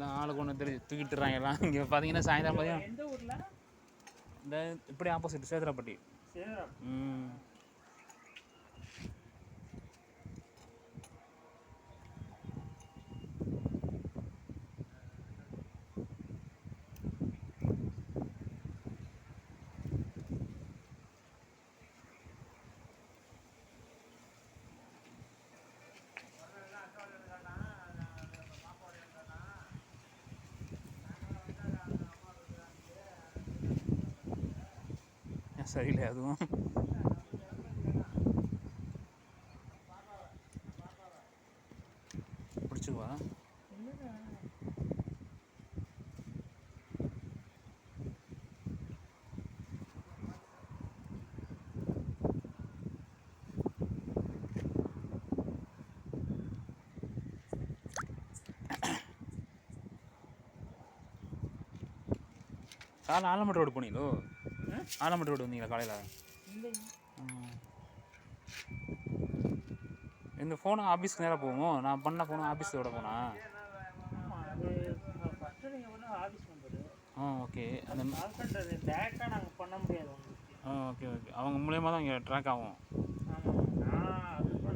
எல்லாம் ஆளுக்கு ஒன்று தூக்கிட்டுறாங்க எல்லாம். இங்கே பார்த்தீங்கன்னா சாயந்தரம் மதியம் எந்த ஊர்ல? இந்த இப்படி ஆப்போசிட் சேதுராப்பட்டி. ம். சரியில்லை அதுவும். பிடிச்சிக்குவா காலை ஆலமட்டு ரோடு போனீங்களோ? ஆலமட்டு ரோடு வந்தீங்களா காலையில்? இந்த ஃபோனு ஆஃபீஸ்க்கு நேராக போவோமோ? நான் பண்ண ஃபோனு ஆஃபீஸோட போனா? ஓகே. அந்த டேரெக்டாக நாங்கள் பண்ண முடியாது. Okay okay. அவங்க மூலியமாக தான் இங்கே ட்ராக் ஆகும்.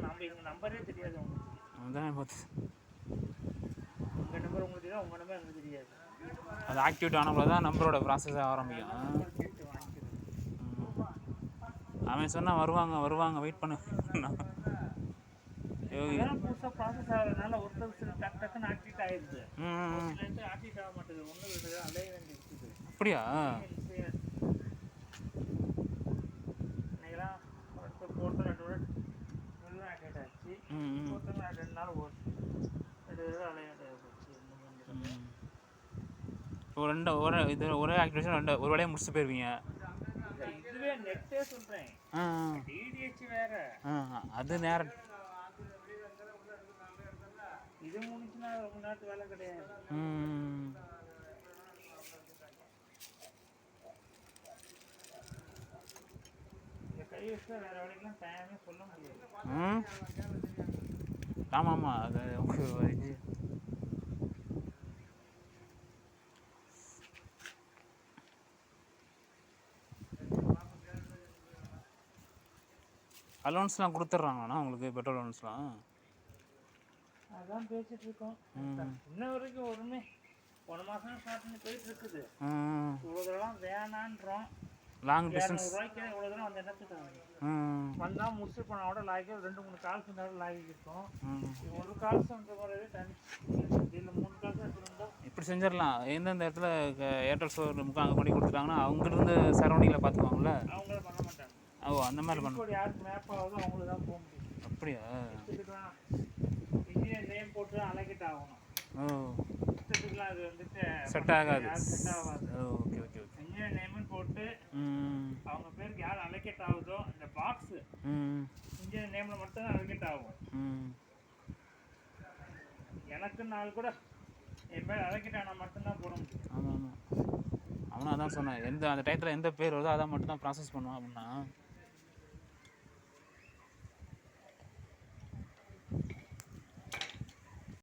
நம்ம எங்கள் நம்பரே தெரியாது உங்களுக்கு. அதுதான் பார்த்து உங்கள் நம்பர் உங்களுக்கு தெரியாது, உங்கள் நம்பர் எனக்கு தெரியாது. அது ஆக்டிவேட் ஆனவங்கள தான் நம்பரோட ப்ராசஸ் ஆரம்பிக்கும். அவன் சொன்னால் வருவாங்க வெயிட் பண்ண. புதுசாக ப்ராசஸ் ஆகிறதுனால ஒருத்தர் டக்குன்னு ஆக்டிவேட் ஆகிடுது. ஆக்டிவேட் ஆக மாட்டேங்குது. ஒன்று அலைய வேண்டி இருக்குது. அப்படியா? இன்னைக்கெல்லாம் ஒருத்தர் 2 நல்லா ஆக்டிவேட் ஆச்சு. ஒருத்தர் 2 நாள் ஓடுச்சு. 2 அலைய போச்சு. இப்போ ஒரே ஆக்டிவேஷன் ஒரு வேலையை முடிச்சுட்டு போயிருவீங்க. இதுவே நெட்டே சொல்கிறேன். டிடிஹெச் வேற. அது நேரம் இது முடிச்சுன்னா ரொம்ப நேரத்து வேலை கிடையாது. கை வச்சு வேற வேலைக்கெல்லாம் டைமே சொல்ல முடியாது. ஆமாம் அது உங்களுக்கு அலோன்ஸ்லாம் கொடுத்துட்றாங்கண்ணா உங்களுக்கு? பெட்ரோல் அலோன்ஸ்லாம் அதான் பேசிட்டு இருக்கோம். இன்ன வரைக்கும் ஒருமே 1 மாதம் ஸ்டார்ட் பண்ணி போயிட்டு இருக்குது. இவ்வளோ தூரம் வேணான்றோம். லாங் டிஸ்டன்ஸ் ரூபாய்க்கு இவ்வளோ தூரம் அந்த இடத்துக்கு வந்தால் முடிச்சு போனோட லாய்க்கு 2-3 கால்ஸ் இருந்தாலும் லாய்க்கு இருக்கும். ஒரு கால்ஸ்ன்ற மாதிரி தனி இல்லை 3 கால்ஸ் எடுத்துருந்தோம். இப்படி செஞ்சிடலாம். எந்தெந்த இடத்துல ஏர்டெல் ஸ்டோர் அங்கே பண்ணி கொடுத்துட்டாங்கன்னா அவங்கிருந்து சரௌண்டிங்கில் பார்த்துக்குவாங்கள்ல? அவங்கள பண்ண மாட்டாங்க. அந்த மாதிரி பண்ண யாருக்கு மேப் ஆகுதோ அவங்களுக்கு தான் போக முடியும். அப்படியா? இன்ஜினியர் நேம் போட்டு அலகேட் ஆகணும். இஷ்டத்துக்குலாம் அது வந்துட்டு செட் ஆகாது. Okay okay. இன்ஜினியர் நேம்னு போட்டு அவங்க பேருக்கு யார் அலகேட் ஆகுதோ அந்த பாக்ஸ் இன்ஜினியர் நேமில் மட்டும்தான் அலகேட் ஆகும். எனக்கு நாள் கூட என் பேர் அலகேட் ஆனால் மட்டும்தான் போட முடியும். ஆமாம் ஆமாம். அவனும் அதான் சொன்னேன். அந்த டயத்தில் எந்த பேர் வருதோ அதை மட்டும் தான் ப்ராசஸ் பண்ணுவான் அப்படின்னா.